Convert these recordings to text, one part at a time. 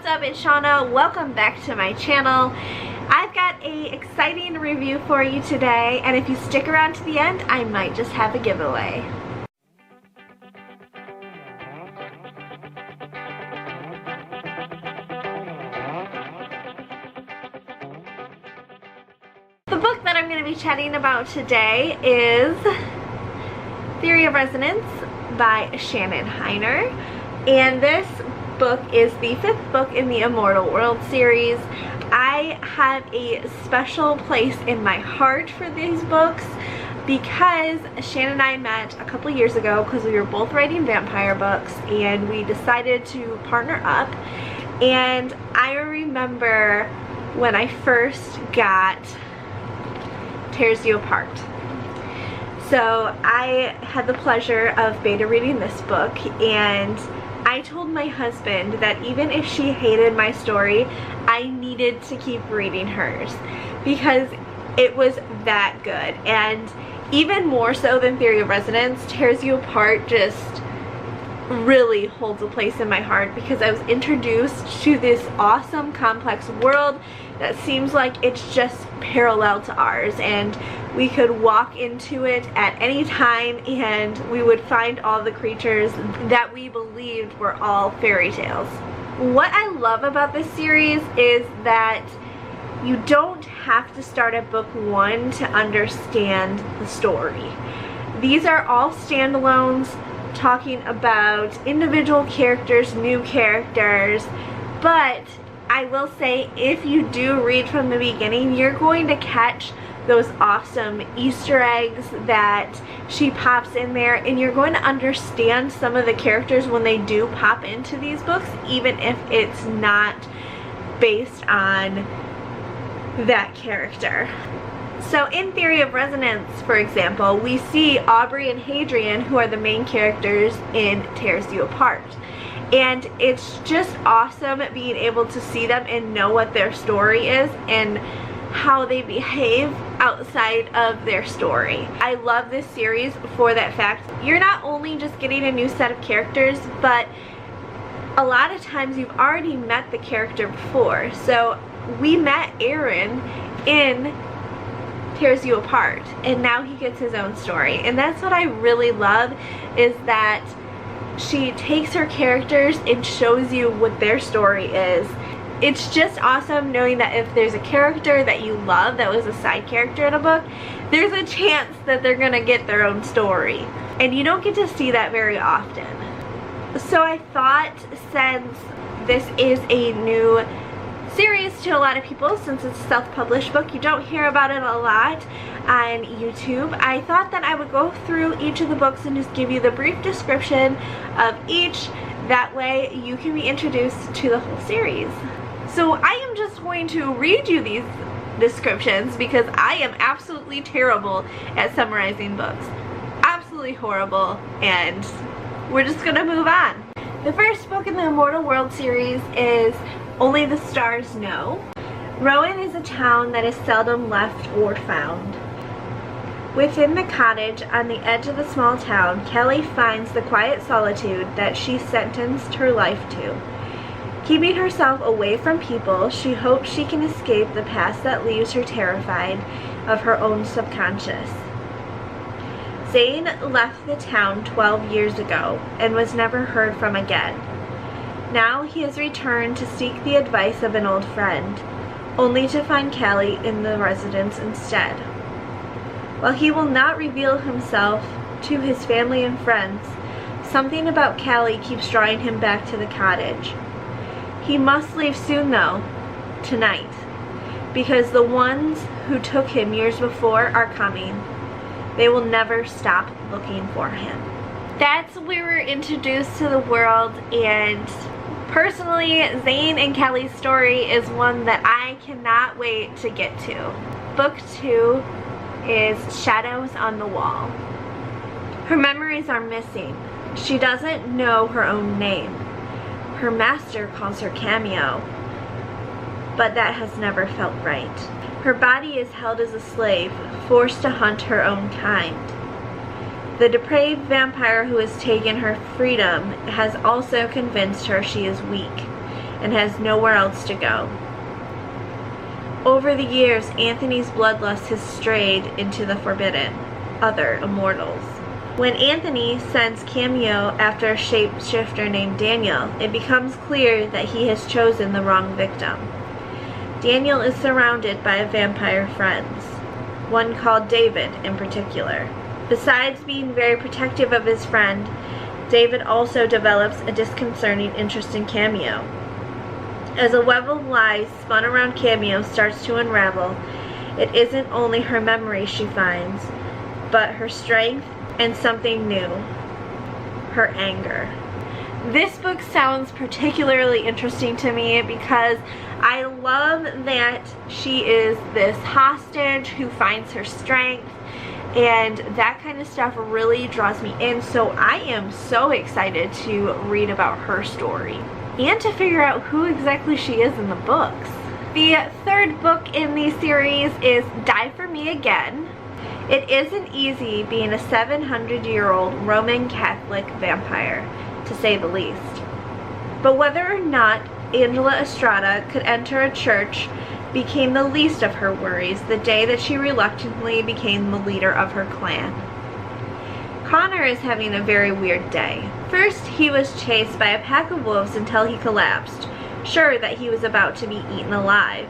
up? It's Shauna. Welcome back to my channel. I've got a exciting review for you today, and if you stick around to the end, I might just have a giveaway. The book that I'm going to be chatting about today is Theory of Resonance by Shannon Heiner, and this book is the 5th book in the Immortal World series. I have a special place in my heart for these books because Shannon and I met a couple years ago because we were both writing vampire books, and we decided to partner up. And I remember when I first got Tears You Apart. So I had the pleasure of beta reading this book, and I told my husband that even if she hated my story, I needed to keep reading hers because it was that good. And even more so than Theory of Resonance, Tears You Apart just really holds a place in my heart because I was introduced to this awesome complex world that seems like it's just parallel to ours, and we could walk into it at any time and we would find all the creatures that we believed were all fairy tales. What I love about this series is that you don't have to start at book 1 to understand the story. These are all standalones talking about individual characters, new characters, but I will say if you do read from the beginning, you're going to catch those awesome Easter eggs that she pops in there, and you're going to understand some of the characters when they do pop into these books, even if it's not based on that character. So in Theory of Resonance, for example, we see Aubrey and Hadrian, who are the main characters in Tears You Apart. And it's just awesome being able to see them and know what their story is and how they behave outside of their story. I love this series for that fact. You're not only just getting a new set of characters, but a lot of times you've already met the character before. So we met Aaron in Tears You Apart, and now he gets his own story. And that's what I really love, is that she takes her characters and shows you what their story is. It's just awesome knowing that if there's a character that you love that was a side character in a book, there's a chance that they're gonna get their own story. And you don't get to see that very often. So I thought, since this is a new series to a lot of people, since it's a self-published book, you don't hear about it a lot on YouTube, I thought that I would go through each of the books and just give you the brief description of each. That way you can be introduced to the whole series. So I am just going to read you these descriptions because I am absolutely terrible at summarizing books. Absolutely horrible, and we're just gonna move on. The first book in the Immortal World series is Only the Stars Know. Rowan is a town that is seldom left or found. Within the cottage on the edge of the small town, Kelly finds the quiet solitude that she sentenced her life to. Keeping herself away from people, she hopes she can escape the past that leaves her terrified of her own subconscious. Zane left the town 12 years ago and was never heard from again. Now he has returned to seek the advice of an old friend, only to find Callie in the residence instead. While he will not reveal himself to his family and friends, something about Callie keeps drawing him back to the cottage. He must leave soon though, tonight, because the ones who took him years before are coming. They will never stop looking for him. That's when we were introduced to the world, and personally, Zane and Kelly's story is one that I cannot wait to get to. Book 2 is Shadows on the Wall. Her memories are missing. She doesn't know her own name. Her master calls her Cameo, but that has never felt right. Her body is held as a slave, forced to hunt her own kind. The depraved vampire who has taken her freedom has also convinced her she is weak and has nowhere else to go. Over the years, Anthony's bloodlust has strayed into the forbidden, other immortals. When Anthony sends Cameo after a shapeshifter named Daniel, it becomes clear that he has chosen the wrong victim. Daniel is surrounded by vampire friends, one called David in particular. Besides being very protective of his friend, David also develops a disconcerting interest in Cameo. As a web of lies spun around Cameo starts to unravel, it isn't only her memory she finds, but her strength and something new, her anger. This book sounds particularly interesting to me because I love that she is this hostage who finds her strength, and that kind of stuff really draws me in, so I am so excited to read about her story and to figure out who exactly she is in the books. The third book in the series is Die For Me Again. It isn't easy being a 700-year-old Roman Catholic vampire, to say the least. But whether or not Angela Estrada could enter a church became the least of her worries the day that she reluctantly became the leader of her clan. Connor is having a very weird day. First, he was chased by a pack of wolves until he collapsed, sure that he was about to be eaten alive.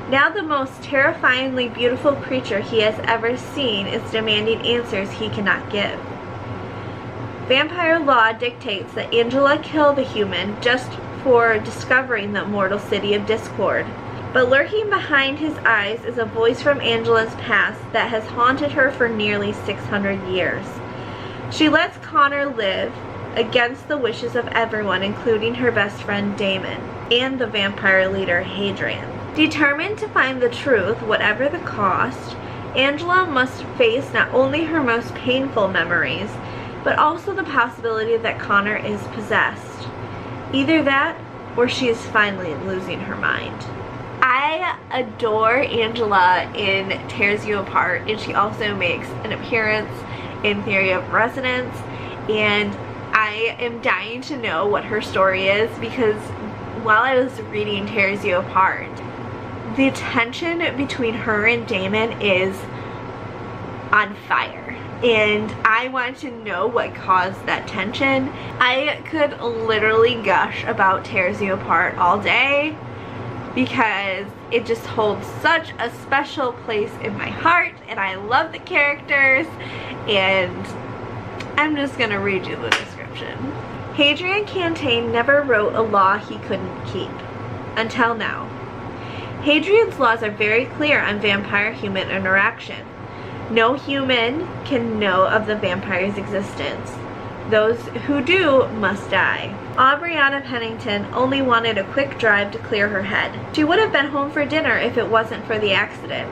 Now the most terrifyingly beautiful creature he has ever seen is demanding answers he cannot give. Vampire law dictates that Angela kill the human just for discovering the immortal city of Discord. But lurking behind his eyes is a voice from Angela's past that has haunted her for nearly 600 years. She lets Connor live against the wishes of everyone, including her best friend Damon and the vampire leader Hadrian. Determined to find the truth, whatever the cost, Angela must face not only her most painful memories, but also the possibility that Connor is possessed. Either that, or she is finally losing her mind. I adore Angela in Tears You Apart, and she also makes an appearance in Theory of Resonance, and I am dying to know what her story is because while I was reading Tears You Apart, the tension between her and Damon is on fire, and I want to know what caused that tension. I could literally gush about Tears You Apart all day because it just holds such a special place in my heart, and I love the characters, and I'm just gonna read you the description. Hadrian Cantain never wrote a law he couldn't keep, until now. Hadrian's laws are very clear on vampire-human interaction. No human can know of the vampire's existence. Those who do must die. Aubriana Pennington only wanted a quick drive to clear her head. She would have been home for dinner if it wasn't for the accident.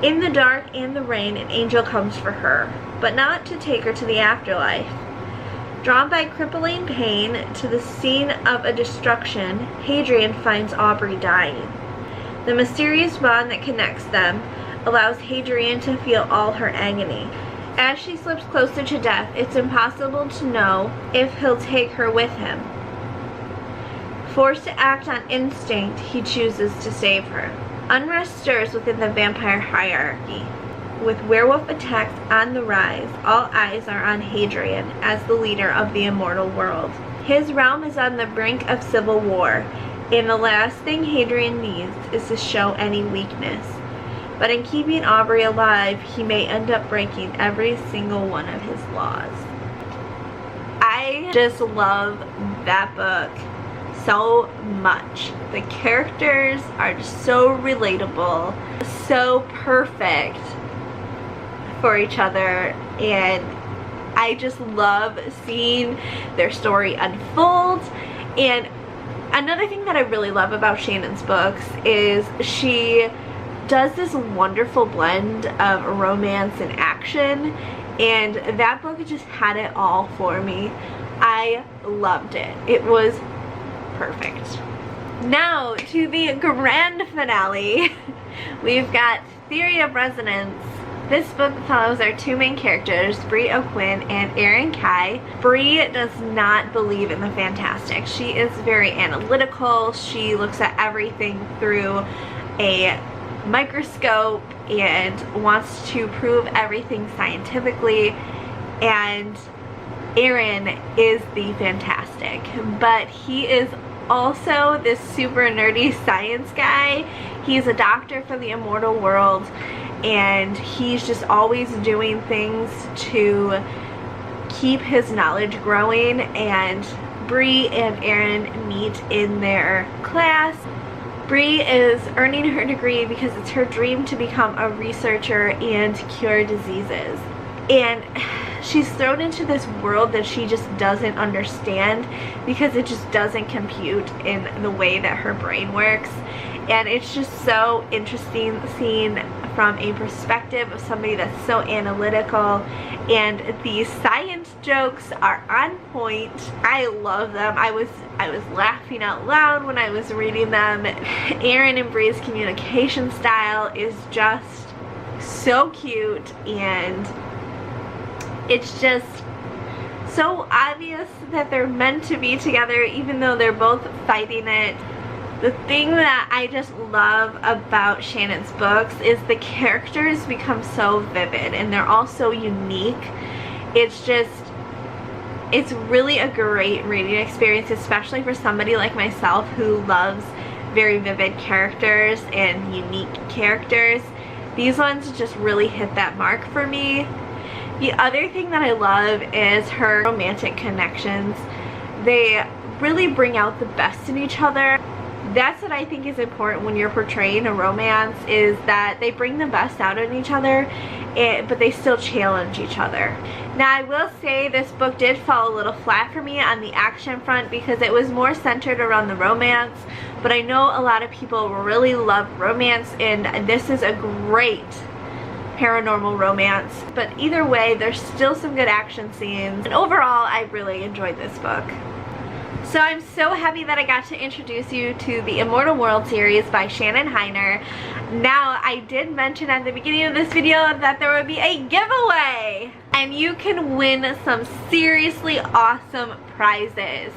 In the dark and the rain, an angel comes for her, but not to take her to the afterlife. Drawn by crippling pain to the scene of a destruction, Hadrian finds Aubrey dying. The mysterious bond that connects them allows Hadrian to feel all her agony. As she slips closer to death, it's impossible to know if he'll take her with him. Forced to act on instinct, he chooses to save her. Unrest stirs within the vampire hierarchy. With werewolf attacks on the rise, all eyes are on Hadrian as the leader of the Immortal World. His realm is on the brink of civil war, and the last thing Hadrian needs is to show any weakness. But in keeping Aubrey alive, he may end up breaking every single one of his laws. I just love that book so much. The characters are just so relatable, so perfect for each other, and I just love seeing their story unfold. And another thing that I really love about Shannon's books is she does this wonderful blend of romance and action, and that book just had it all for me. I loved it. It was perfect. Now to the grand finale. We've got Theory of Resonance This book follows our two main characters, Bree O'Quinn and Erin Kai. Bree does not believe in the fantastic. She is very analytical. She looks at everything through a microscope and wants to prove everything scientifically, and Erin is the fantastic, but he is also this super nerdy science guy. He's a doctor for the Immortal World, and he's just always doing things to keep his knowledge growing. And Bree and Erin meet in their class. Bree is earning her degree because it's her dream to become a researcher and cure diseases. And she's thrown into this world that she just doesn't understand because it just doesn't compute in the way that her brain works. And it's just so interesting seeing from a perspective of somebody that's so analytical, and these science jokes are on point. I love them. I was laughing out loud when I was reading them. Erin and Bree's communication style is just so cute, and it's just so obvious that they're meant to be together even though they're both fighting it. The thing that I just love about Shannon's books is the characters become so vivid and they're all so unique. It's really a great reading experience, especially for somebody like myself who loves very vivid characters and unique characters. These ones just really hit that mark for me. The other thing that I love is her romantic connections. They really bring out the best in each other. That's what I think is important when you're portraying a romance, is that they bring the best out in each other, but they still challenge each other. Now, I will say this book did fall a little flat for me on the action front because it was more centered around the romance, but I know a lot of people really love romance, and this is a great paranormal romance. But either way, there's still some good action scenes, and overall I really enjoyed this book. So I'm so happy that I got to introduce you to the Immortal World series by Shannon Heiner. Now, I did mention at the beginning of this video that there would be a giveaway, and you can win some seriously awesome prizes.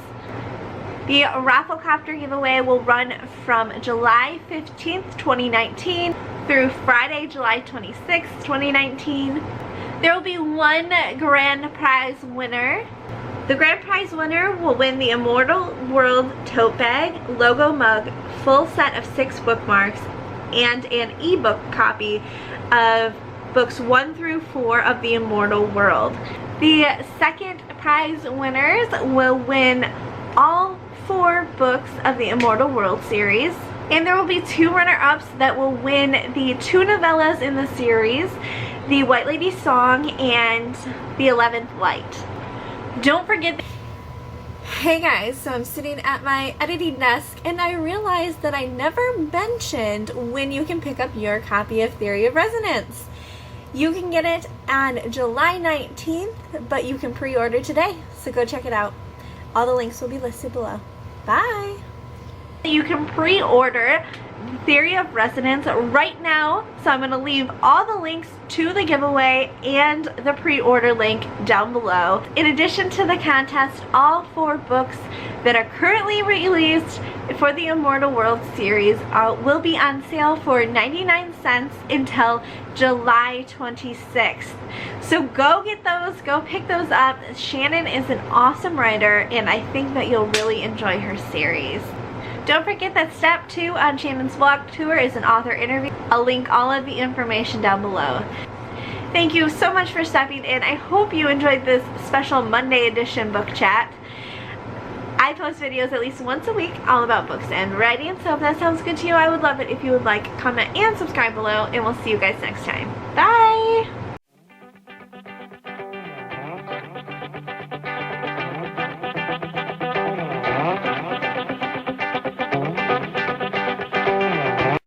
The Rafflecopter giveaway will run from July 15th, 2019 through Friday, July 26th, 2019. There will be one grand prize winner. The grand prize winner will win the Immortal World tote bag, logo mug, full set of 6 bookmarks, and an ebook copy of books 1 through 4 of the Immortal World. The second prize winners will win all 4 books of the Immortal World series. And there will be 2 runner-ups that will win the 2 novellas in the series, the White Lady Song and the 11th Light. Don't forget. Hey guys, so I'm sitting at my editing desk and I realized that I never mentioned when you can pick up your copy of Theory of Resonance. You can get it on July 19th, but you can pre-order today, so go check it out. All the links will be listed below. Bye! You can pre-order Theory of Resonance right now, so I'm going to leave all the links to the giveaway and the pre-order link down below. In addition to the contest, all 4 books that are currently released for the Immortal World series will be on sale for 99 cents until July 26th. So go get those, go pick those up. Shannon is an awesome writer, and I think that you'll really enjoy her series. Don't forget that step 2 on Shannon's blog tour is an author interview. I'll link all of the information down below. Thank you so much for stopping in. I hope you enjoyed this special Monday edition book chat. I post videos at least once a week all about books and writing, so if that sounds good to you, I would love it if you would like, comment, and subscribe below, and we'll see you guys next time. Bye!